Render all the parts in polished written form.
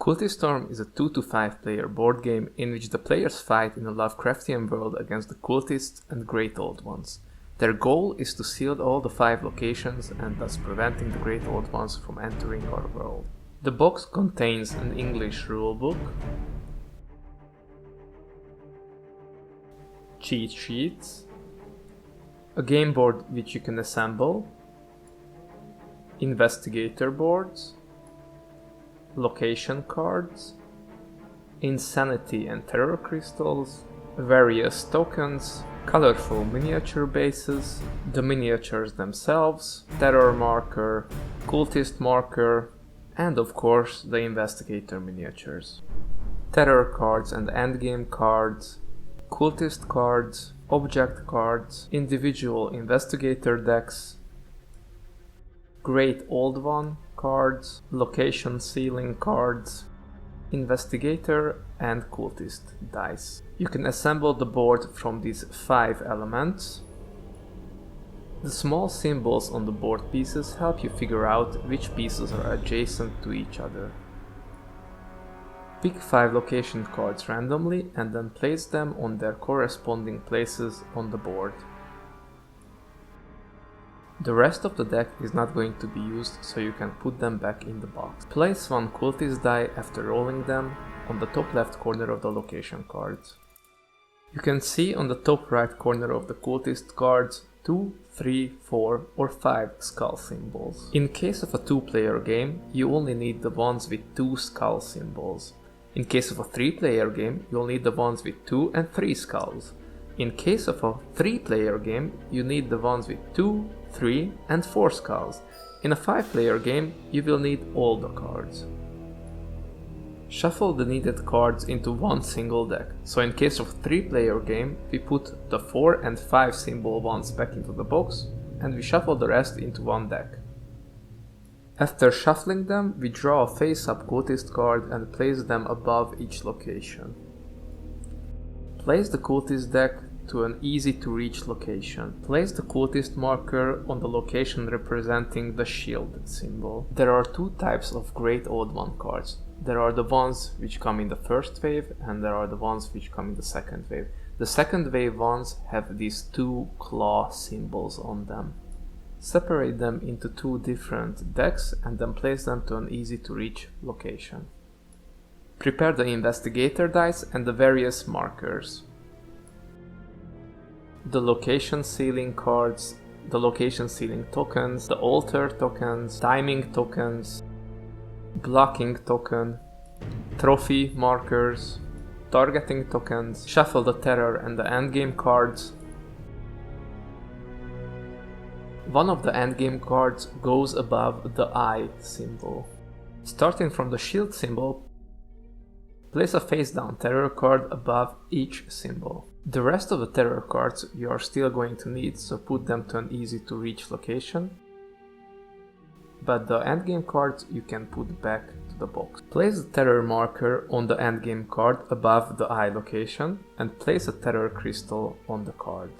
Cultistorm is a 2 to 5 player board game in which the players fight in a Lovecraftian world against the cultists and Great Old Ones. Their goal is to seal all the 5 locations and thus preventing the Great Old Ones from entering our world. The box contains an English rulebook, cheat sheets, a game board which you can assemble, investigator boards, location cards, insanity and terror crystals, various tokens, colorful miniature bases, the miniatures themselves, terror marker, cultist marker, and of course the investigator miniatures. Terror cards and endgame cards, cultist cards, object cards, individual investigator decks, Great Old One cards, location sealing cards, investigator and cultist dice. You can assemble the board from these 5 elements. The small symbols on the board pieces help you figure out which pieces are adjacent to each other. Pick 5 location cards randomly and then place them on their corresponding places on the board. The rest of the deck is not going to be used, so you can put them back in the box. Place 1 cultist die after rolling them on the top left corner of the location cards. You can see on the top right corner of the cultist cards 2, 3, 4 or 5 skull symbols. In case of a 2-player game, you only need the ones with 2 skull symbols. In case of a 3-player game, you'll need the ones with 2 and 3 skulls. In case of a 3-player game, you need the ones with 2, 3 and 4 skulls. In a 5-player game, you will need all the cards. Shuffle the needed cards into one single deck. So in case of a 3-player game, we put the 4 and 5 symbol ones back into the box and we shuffle the rest into one deck. After shuffling them, we draw a face-up cultist card and place them above each location. Place the cultist deck to an easy-to-reach location. Place the cultist marker on the location representing the shield symbol. There are 2 types of Great Old One cards. There are the ones which come in the first wave and there are the ones which come in the second wave. The second wave ones have these 2 claw symbols on them. Separate them into 2 different decks and then place them to an easy-to-reach location. Prepare the investigator dice and the various markers. The location sealing cards, the location sealing tokens, the altar tokens, timing tokens, blocking token, trophy markers, targeting tokens, shuffle the terror and the endgame cards. One of the endgame cards goes above the eye symbol. Starting from the shield symbol, place a face down terror card above each symbol. The rest of the terror cards you are still going to need, so put them to an easy to reach location. But the endgame cards you can put back to the box. Place the terror marker on the endgame card above the eye location and place a terror crystal on the card.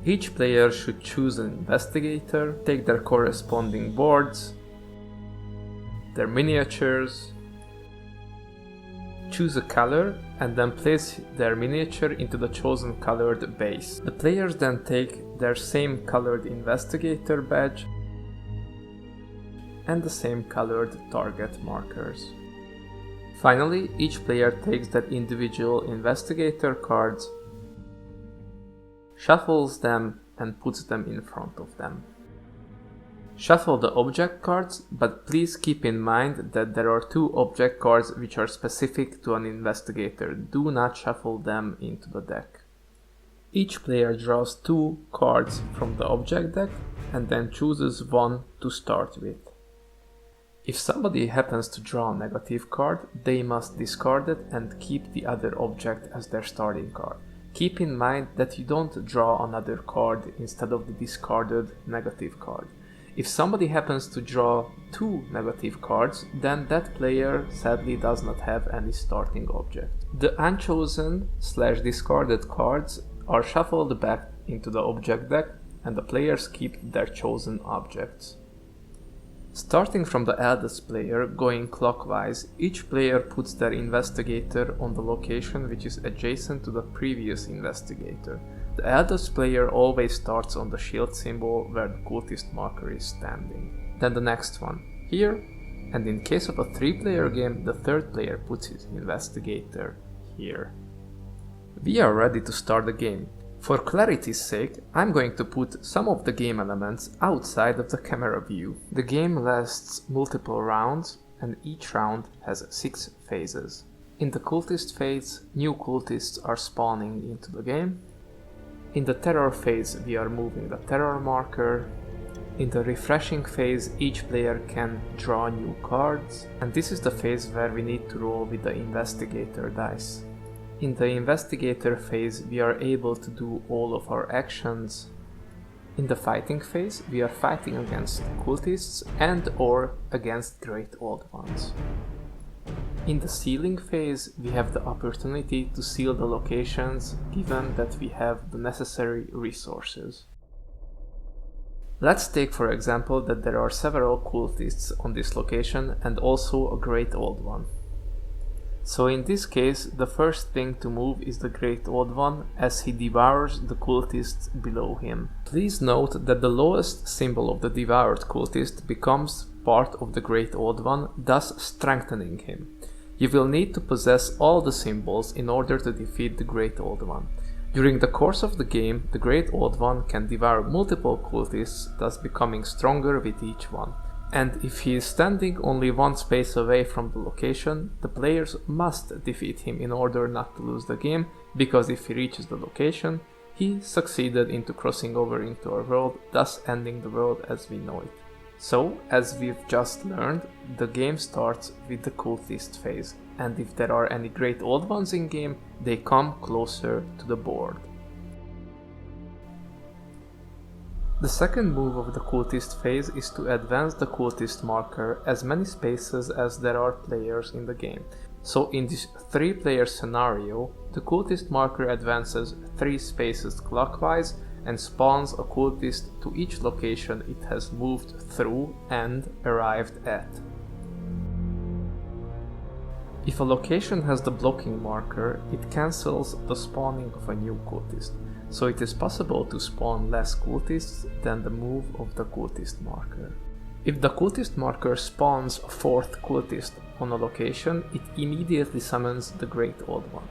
Each player should choose an investigator, take their corresponding boards, their miniatures, choose a color and then place their miniature into the chosen colored base. The players then take their same colored investigator badge and the same colored target markers. Finally, each player takes their individual investigator cards, shuffles them and puts them in front of them. Shuffle the object cards, but please keep in mind that there are 2 object cards which are specific to an investigator. Do not shuffle them into the deck. Each player draws 2 cards from the object deck and then chooses one to start with. If somebody happens to draw a negative card, they must discard it and keep the other object as their starting card. Keep in mind that you don't draw another card instead of the discarded negative card. If somebody happens to draw 2 negative cards, then that player sadly does not have any starting object. The unchosen/discarded cards are shuffled back into the object deck and the players keep their chosen objects. Starting from the eldest player, going clockwise, each player puts their investigator on the location which is adjacent to the previous investigator. The eldest player always starts on the shield symbol where the cultist marker is standing. Then the next one, here, and in case of a 3-player game, the third player puts his investigator here. We are ready to start the game. For clarity's sake, I'm going to put some of the game elements outside of the camera view. The game lasts multiple rounds, and each round has 6 phases. In the cultist phase, new cultists are spawning into the game. In the terror phase, we are moving the terror marker. In the refreshing phase, each player can draw new cards, and this is the phase where we need to roll with the investigator dice. In the investigator phase, we are able to do all of our actions. In the fighting phase, we are fighting against cultists and or against Great Old Ones. In the sealing phase, we have the opportunity to seal the locations given that we have the necessary resources. Let's take for example that there are several cultists on this location and also a Great Old One. So in this case, the first thing to move is the Great Old One as he devours the cultists below him. Please note that the lowest symbol of the devoured cultist becomes part of the Great Old One, thus strengthening him. You will need to possess all the symbols in order to defeat the Great Old One. During the course of the game, the Great Old One can devour multiple cultists, thus becoming stronger with each one. And if he is standing only one space away from the location, the players must defeat him in order not to lose the game, because if he reaches the location, he succeeded into crossing over into our world, thus ending the world as we know it. So, as we've just learned, the game starts with the cultist phase, and if there are any Great Old Ones in game, they come closer to the board. The second move of the cultist phase is to advance the cultist marker as many spaces as there are players in the game. So in this 3-player scenario, the cultist marker advances 3 spaces clockwise and spawns a cultist to each location it has moved through and arrived at. If a location has the blocking marker, it cancels the spawning of a new cultist. So it is possible to spawn less cultists than the move of the cultist marker. If the cultist marker spawns a 4th cultist on a location, it immediately summons the Great Old One.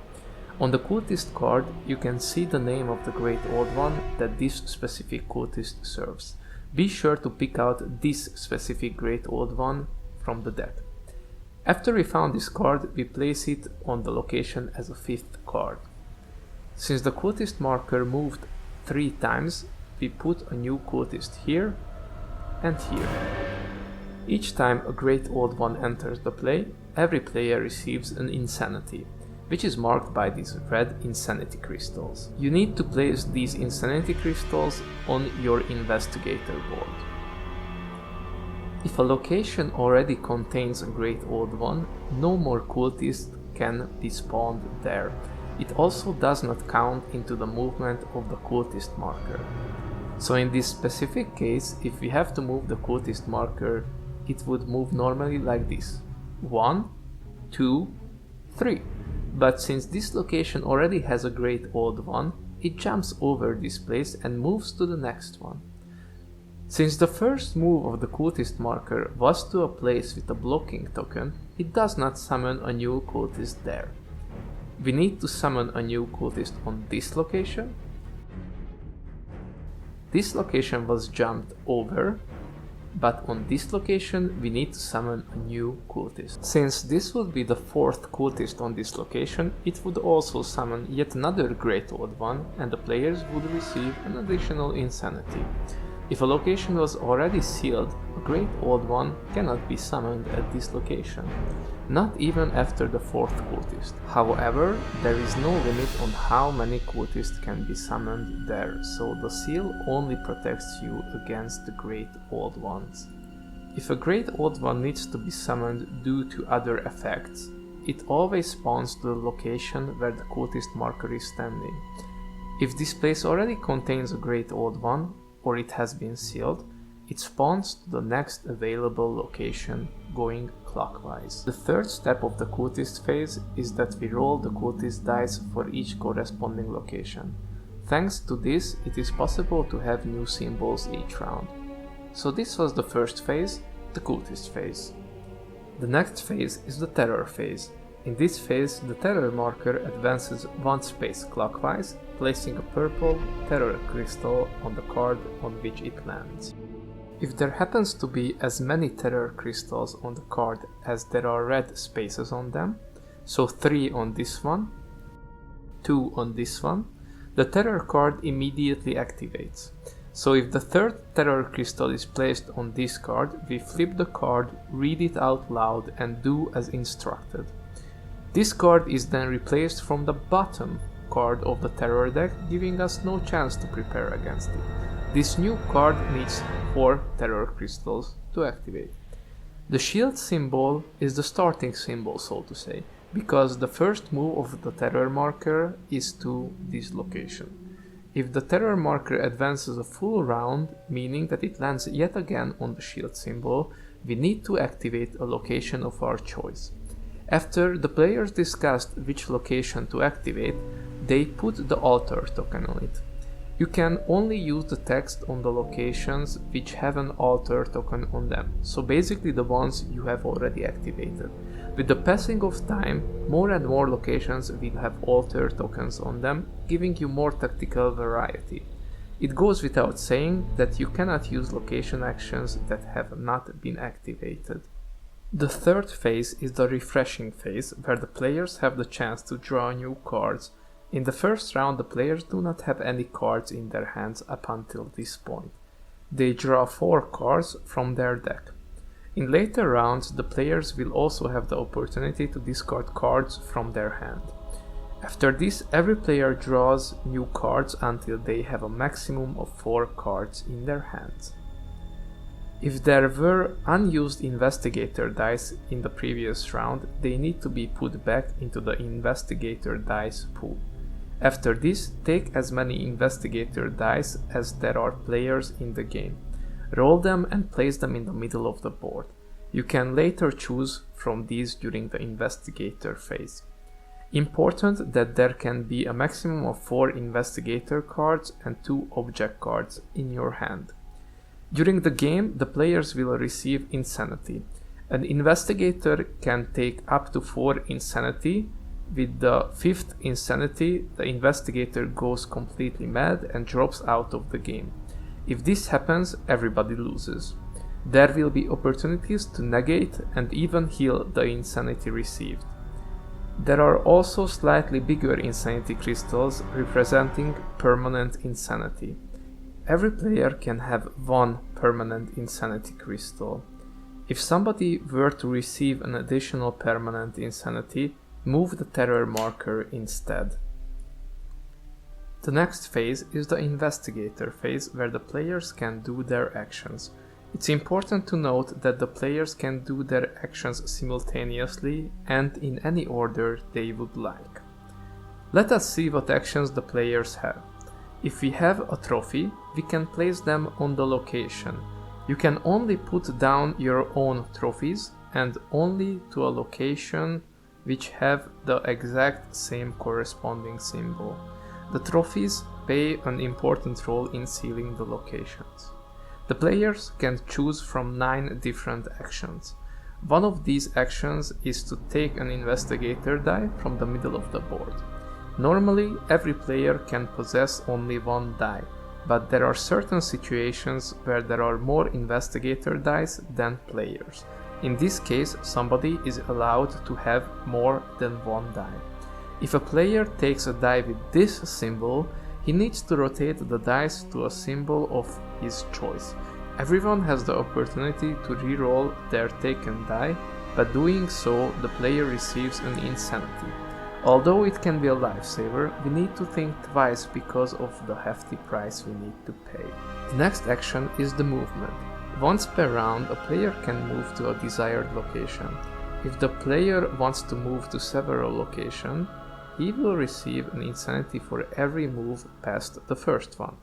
On the cultist card, you can see the name of the Great Old One that this specific cultist serves. Be sure to pick out this specific Great Old One from the deck. After we found this card, we place it on the location as a 5th card. Since the cultist marker moved 3 times, we put a new cultist here and here. Each time a Great Old One enters the play, every player receives an insanity, which is marked by these red insanity crystals. You need to place these insanity crystals on your investigator board. If a location already contains a Great Old One, no more cultists can be spawned there. It also does not count into the movement of the cultist marker. So in this specific case, if we have to move the cultist marker, it would move normally like this. 1, 2, 3. But since this location already has a Great Old One, it jumps over this place and moves to the next one. Since the first move of the cultist marker was to a place with a blocking token, it does not summon a new cultist there. We need to summon a new cultist on this location. This location was jumped over, but on this location we need to summon a new cultist. Since this would be the 4th cultist on this location, it would also summon yet another Great Old One, and the players would receive an additional insanity. If a location was already sealed, a Great Old One cannot be summoned at this location, not even after the 4th cultist. However, there is no limit on how many cultists can be summoned there, so the seal only protects you against the Great Old Ones. If a Great Old One needs to be summoned due to other effects, it always spawns to the location where the cultist marker is standing. If this place already contains a Great Old One, or it has been sealed, it spawns to the next available location going clockwise. The third step of the cultist phase is that we roll the cultist dice for each corresponding location. Thanks to this, it is possible to have new symbols each round. So this was the first phase, the cultist phase. The next phase is the terror phase. In this phase, the terror marker advances one space clockwise, placing a purple terror crystal on the card on which it lands. If there happens to be as many terror crystals on the card as there are red spaces on them, so 3 on this one, 2 on this one, the terror card immediately activates. So if the third terror crystal is placed on this card, we flip the card, read it out loud and do as instructed. This card is then replaced from the bottom card of the terror deck, giving us no chance to prepare against it. This new card needs 4 terror crystals to activate. The shield symbol is the starting symbol, so to say, because the first move of the terror marker is to this location. If the terror marker advances a full round, meaning that it lands yet again on the shield symbol, we need to activate a location of our choice. After the players discussed which location to activate, they put the altar token on it. You can only use the text on the locations which have an altar token on them, so basically the ones you have already activated. With the passing of time, more and more locations will have altar tokens on them, giving you more tactical variety. It goes without saying that you cannot use location actions that have not been activated. The third phase is the refreshing phase, where the players have the chance to draw new cards. In the first round, the players do not have any cards in their hands up until this point. They draw 4 cards from their deck. In later rounds, the players will also have the opportunity to discard cards from their hand. After this, every player draws new cards until they have a maximum of 4 cards in their hands. If there were unused investigator dice in the previous round, they need to be put back into the investigator dice pool. After this, take as many investigator dice as there are players in the game. Roll them and place them in the middle of the board. You can later choose from these during the investigator phase. Important that there can be a maximum of 4 investigator cards and 2 object cards in your hand. During the game, the players will receive insanity. An investigator can take up to 4 insanity. With the 5th insanity, the investigator goes completely mad and drops out of the game. If this happens, everybody loses. There will be opportunities to negate and even heal the insanity received. There are also slightly bigger insanity crystals representing permanent insanity. Every player can have 1 permanent insanity crystal. If somebody were to receive an additional permanent insanity, move the terror marker instead. The next phase is the investigator phase, where the players can do their actions. It's important to note that the players can do their actions simultaneously and in any order they would like. Let us see what actions the players have. If we have a trophy, we can place them on the location. You can only put down your own trophies and only to a location which have the exact same corresponding symbol. The trophies play an important role in sealing the locations. The players can choose from 9 different actions. One of these actions is to take an investigator die from the middle of the board. Normally, every player can possess only 1 die, but there are certain situations where there are more investigator dice than players. In this case, somebody is allowed to have more than 1 die. If a player takes a die with this symbol, he needs to rotate the dice to a symbol of his choice. Everyone has the opportunity to re-roll their taken die, but doing so, the player receives an insanity. Although it can be a lifesaver, we need to think twice because of the hefty price we need to pay. The next action is the movement. Once per round, a player can move to a desired location. If the player wants to move to several locations, he will receive an insanity for every move past the first one.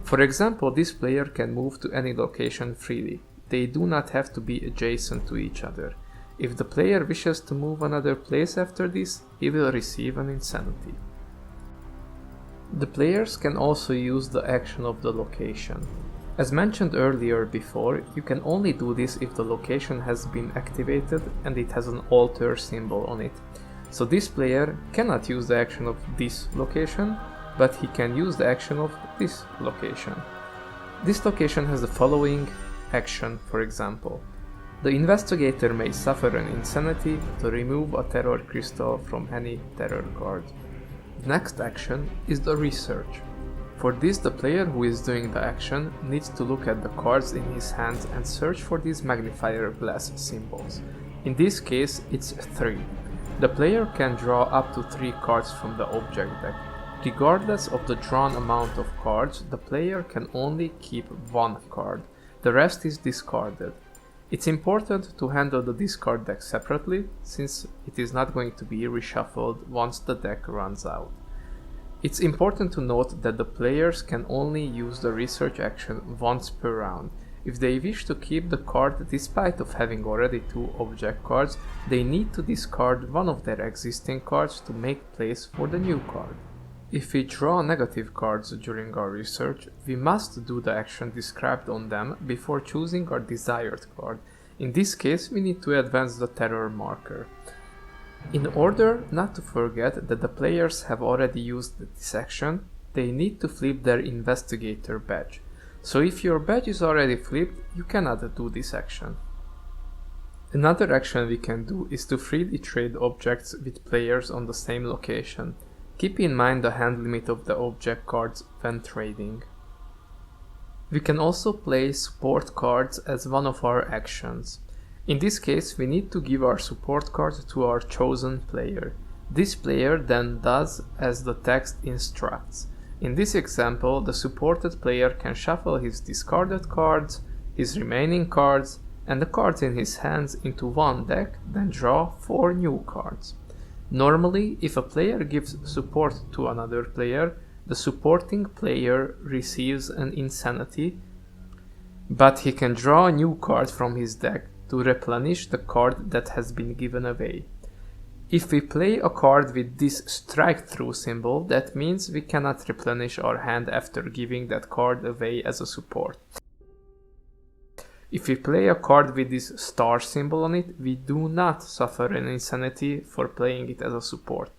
For example, this player can move to any location freely. They do not have to be adjacent to each other. If the player wishes to move another place after this, he will receive an insanity. The players can also use the action of the location. As mentioned earlier before, you can only do this if the location has been activated and it has an alter symbol on it. So this player cannot use the action of this location, but he can use the action of this location. This location has the following action, for example. The investigator may suffer an insanity to remove a terror crystal from any terror card. The next action is the research. For this, the player who is doing the action needs to look at the cards in his hands and search for these magnifier glass symbols. In this case, it's 3. The player can draw up to 3 cards from the object deck. Regardless of the drawn amount of cards, the player can only keep 1 card. The rest is discarded. It's important to handle the discard deck separately, since it is not going to be reshuffled once the deck runs out. It's important to note that the players can only use the research action once per round. If they wish to keep the card despite of having already 2 object cards, they need to discard one of their existing cards to make place for the new card. If we draw negative cards during our research, we must do the action described on them before choosing our desired card. In this case, we need to advance the terror marker. In order not to forget that the players have already used this action, they need to flip their investigator badge. So if your badge is already flipped, you cannot do this action. Another action we can do is to freely trade objects with players on the same location. Keep in mind the hand limit of the object cards when trading. We can also play support cards as one of our actions. In this case, we need to give our support card to our chosen player. This player then does as the text instructs. In this example, the supported player can shuffle his discarded cards, his remaining cards, and the cards in his hands into one deck, then draw 4 new cards. Normally, if a player gives support to another player, the supporting player receives an insanity, but he can draw a new card from his deck to replenish the card that has been given away. If we play a card with this strike through symbol, that means we cannot replenish our hand after giving that card away as a support. If we play a card with this star symbol on it, we do not suffer an insanity for playing it as a support.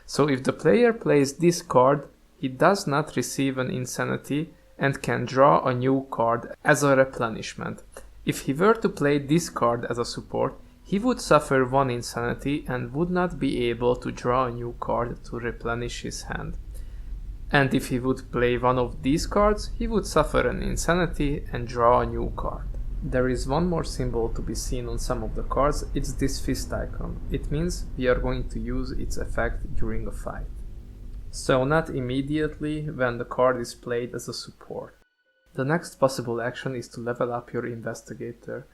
So if the player plays this card, he does not receive an insanity and can draw a new card as a replenishment. If he were to play this card as a support, he would suffer 1 insanity and would not be able to draw a new card to replenish his hand. And if he would play one of these cards, he would suffer an insanity and draw a new card. There is one more symbol to be seen on some of the cards. It's this fist icon. It means we are going to use its effect during a fight. So not immediately when the card is played as a support. The next possible action is to level up your investigator.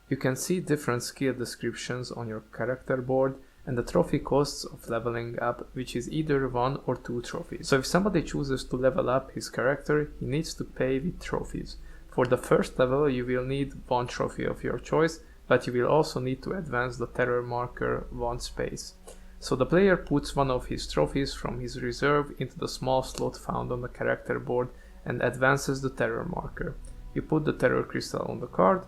You can see different skill descriptions on your character board and the trophy costs of leveling up, which is either 1 or 2 trophies. So if somebody chooses to level up his character, he needs to pay with trophies. For the first level, you will need 1 trophy of your choice, but you will also need to advance the terror marker 1 space. So the player puts one of his trophies from his reserve into the small slot found on the character board and advances the terror marker. You put the terror crystal on the card.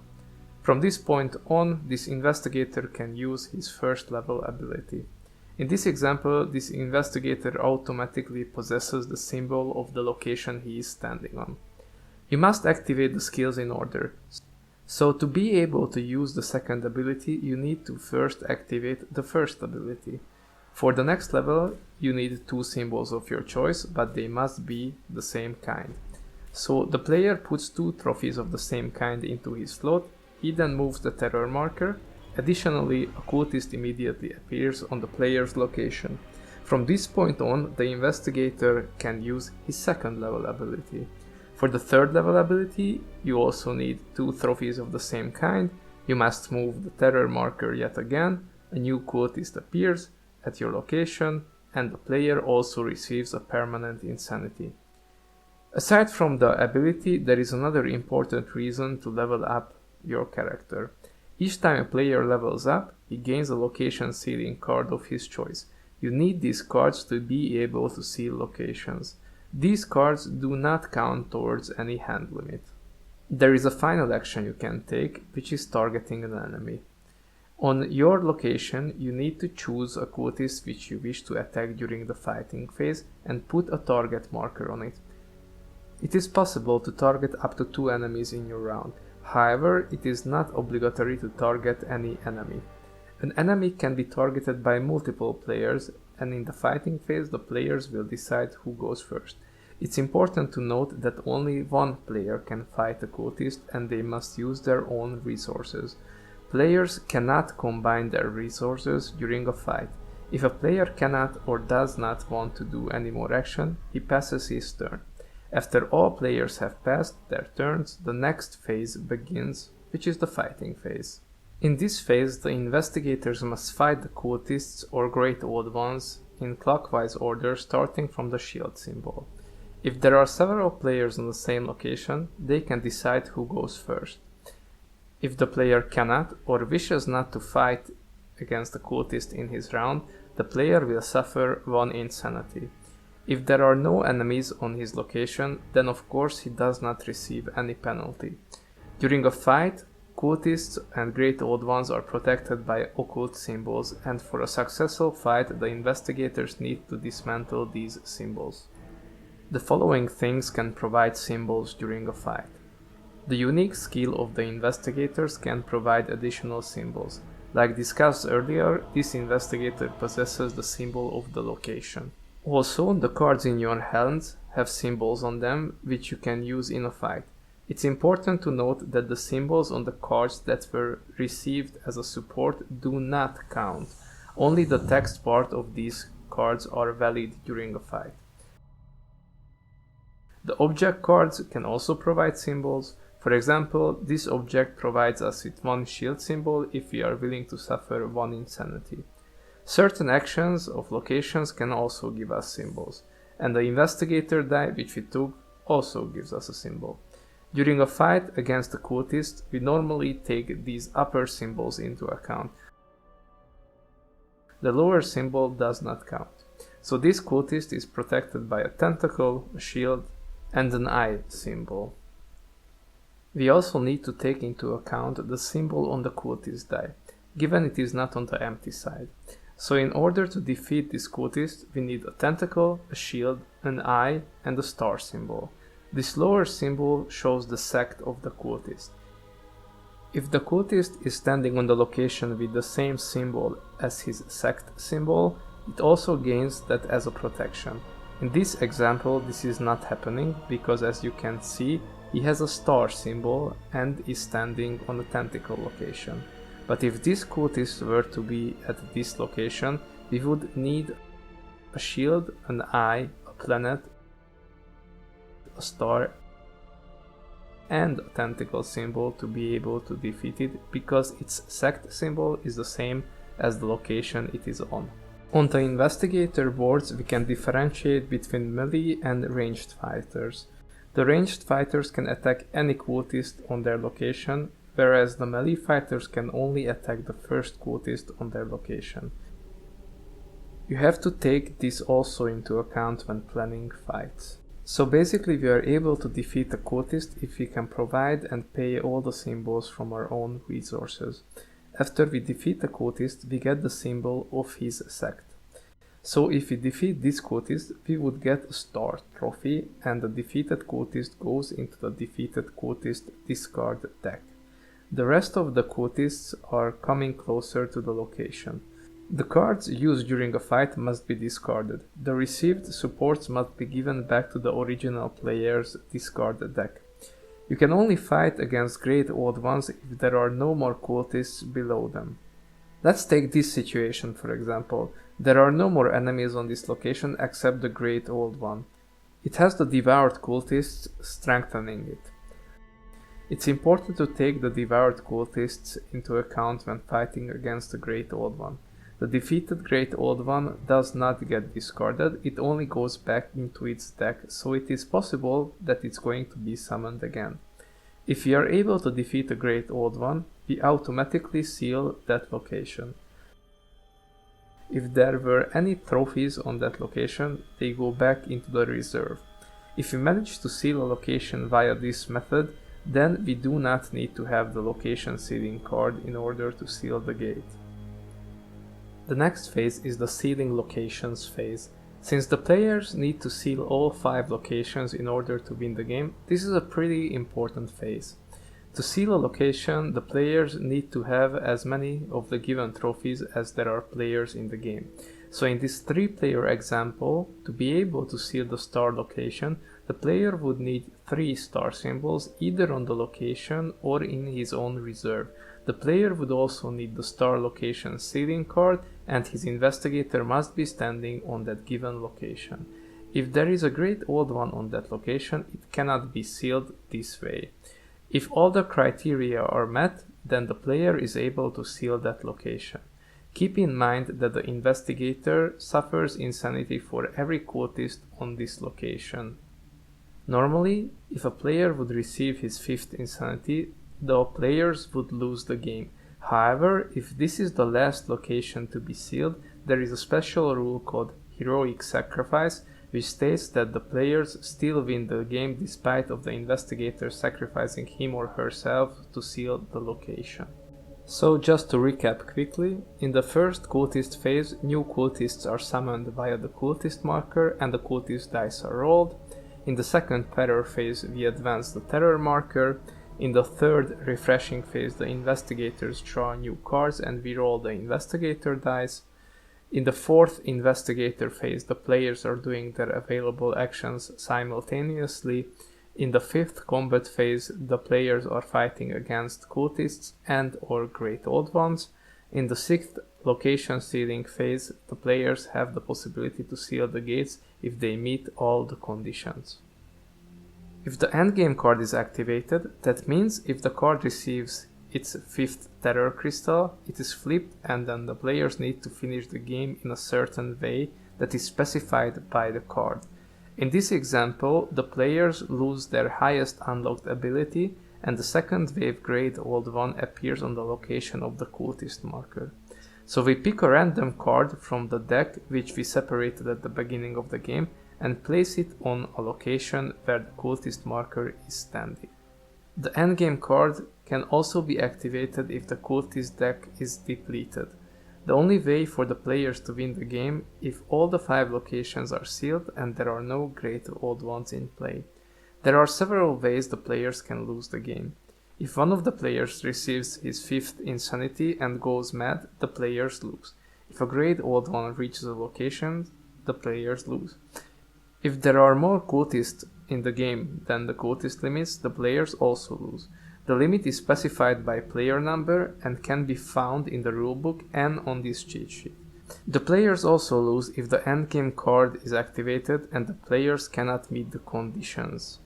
From this point on, this investigator can use his first level ability. In this example, this investigator automatically possesses the symbol of the location he is standing on. You must activate the skills in order. So to be able to use the second ability, you need to first activate the first ability. For the next level, you need 2 symbols of your choice, but they must be the same kind. So the player puts 2 trophies of the same kind into his slot. He then moves the terror marker. Additionally, a cultist immediately appears on the player's location. From this point on, the investigator can use his second level ability. For the third level ability, you also need 2 trophies of the same kind. You must move the terror marker yet again. A new cultist appears at your location, and the player also receives a permanent insanity. Aside from the ability, there is another important reason to level up your character. Each time a player levels up, he gains a location sealing card of his choice. You need these cards to be able to seal locations. These cards do not count towards any hand limit. There is a final action you can take, which is targeting an enemy. On your location, you need to choose a cultist which you wish to attack during the fighting phase and put a target marker on it. It is possible to target up to 2 enemies in your round. However, it is not obligatory to target any enemy. An enemy can be targeted by multiple players, and in the fighting phase the players will decide who goes first. It's important to note that only one player can fight a cultist and they must use their own resources. Players cannot combine their resources during a fight. If a player cannot or does not want to do any more action, he passes his turn. After all players have passed their turns, the next phase begins, which is the fighting phase. In this phase, the investigators must fight the cultists or Great Old Ones in clockwise order starting from the shield symbol. If there are several players on the same location, they can decide who goes first. If the player cannot or wishes not to fight against a cultist in his round, the player will suffer 1 insanity. If there are no enemies on his location, then of course he does not receive any penalty. During a fight, cultists and Great Old Ones are protected by occult symbols, and for a successful fight the investigators need to dismantle these symbols. The following things can provide symbols during a fight. The unique skill of the investigators can provide additional symbols. Like discussed earlier, this investigator possesses the symbol of the location. Also, the cards in your hands have symbols on them which you can use in a fight. It's important to note that the symbols on the cards that were received as a support do not count. Only the text part of these cards are valid during a fight. The object cards can also provide symbols. For example, this object provides us with 1 shield symbol if we are willing to suffer 1 insanity. Certain actions of locations can also give us symbols, and the investigator die which we took also gives us a symbol. During a fight against a cultist, we normally take these upper symbols into account. The lower symbol does not count. So this cultist is protected by a tentacle, a shield, and an eye symbol. We also need to take into account the symbol on the cultist die, given it is not on the empty side. So in order to defeat this cultist, we need a tentacle, a shield, an eye, and a star symbol. This lower symbol shows the sect of the cultist. If the cultist is standing on the location with the same symbol as his sect symbol, it also gains that as a protection. In this example, this is not happening because, as you can see, he has a star symbol and is standing on a tentacle location. But if this cultist were to be at this location, we would need a shield, an eye, a planet, a star, and a tentacle symbol to be able to defeat it, because its sect symbol is the same as the location it is on. On the investigator boards, we can differentiate between melee and ranged fighters. The ranged fighters can attack any cultist on their location, whereas the melee fighters can only attack the first cultist on their location. You have to take this also into account when planning fights. So basically we are able to defeat a cultist if we can provide and pay all the symbols from our own resources. After we defeat a cultist, we get the symbol of his sect. So if we defeat this cultist, we would get a star trophy, and the defeated cultist goes into the defeated cultist discard deck. The rest of the cultists are coming closer to the location. The cards used during a fight must be discarded. The received supports must be given back to the original player's discard deck. You can only fight against Great Old Ones if there are no more cultists below them. Let's take this situation for example. There are no more enemies on this location except the Great Old One. It has the devoured cultists strengthening it. It's important to take the devoured cultists into account when fighting against the Great Old One. The defeated Great Old One does not get discarded, it only goes back into its deck, so it is possible that it's going to be summoned again. If we are able to defeat a Great Old One, we automatically seal that location. If there were any trophies on that location, they go back into the reserve. If we manage to seal a location via this method, then we do not need to have the location sealing card in order to seal the gate. The next phase is the sealing locations phase. Since the players need to seal all 5 locations in order to win the game, this is a pretty important phase. To seal a location, the players need to have as many of the given trophies as there are players in the game. So in this 3-player example, to be able to seal the star location, the player would need 3 star symbols either on the location or in his own reserve. The player would also need the star location sealing card, and his investigator must be standing on that given location. If there is a Great Old One on that location, it cannot be sealed this way. If all the criteria are met, then the player is able to seal that location. Keep in mind that the investigator suffers insanity for every cultist on this location. Normally, if a player would receive his 5th insanity, the players would lose the game. However, if this is the last location to be sealed, there is a special rule called Heroic Sacrifice, which states that the players still win the game despite of the investigator sacrificing him or herself to seal the location. So just to recap quickly, in the first cultist phase, new cultists are summoned via the cultist marker and the cultist dice are rolled. In the second terror phase, we advance the terror marker. In the third refreshing phase, the investigators draw new cards and we roll the investigator dice. In the fourth investigator phase, the players are doing their available actions simultaneously. In the fifth combat phase, the players are fighting against cultists and or Great Old Ones. In the sixth location sealing phase, the players have the possibility to seal the gates if they meet all the conditions. If the endgame card is activated, that means if the card receives its fifth terror crystal, it is flipped and then the players need to finish the game in a certain way that is specified by the card. In this example, the players lose their highest unlocked ability and the second wave Great Old One appears on the location of the cultist marker. So we pick a random card from the deck which we separated at the beginning of the game and place it on a location where the cultist marker is standing. The endgame card can also be activated if the cultist deck is depleted. The only way for the players to win the game if all the 5 locations are sealed and there are no Great Old Ones in play. There are several ways the players can lose the game. If one of the players receives his 5th insanity and goes mad, the players lose. If a Great Old One reaches a location, the players lose. If there are more cultists in the game than the cultist limits, the players also lose. The limit is specified by player number and can be found in the rulebook and on this cheat sheet. The players also lose if the endgame card is activated and the players cannot meet the conditions.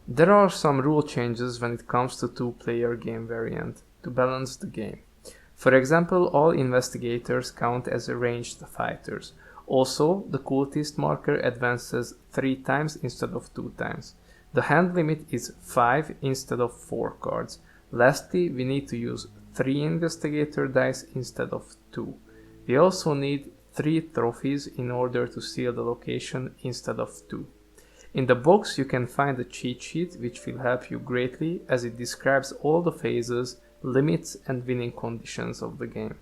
There are some rule changes when it comes to 2-player game variant to balance the game. For example, all investigators count as ranged fighters. Also, the cultist marker advances 3 times instead of 2 times. The hand limit is 5 instead of 4 cards. Lastly, we need to use 3 investigator dice instead of 2. We also need 3 trophies in order to seal the location instead of 2. In the box you can find a cheat sheet which will help you greatly as it describes all the phases, limits and winning conditions of the game.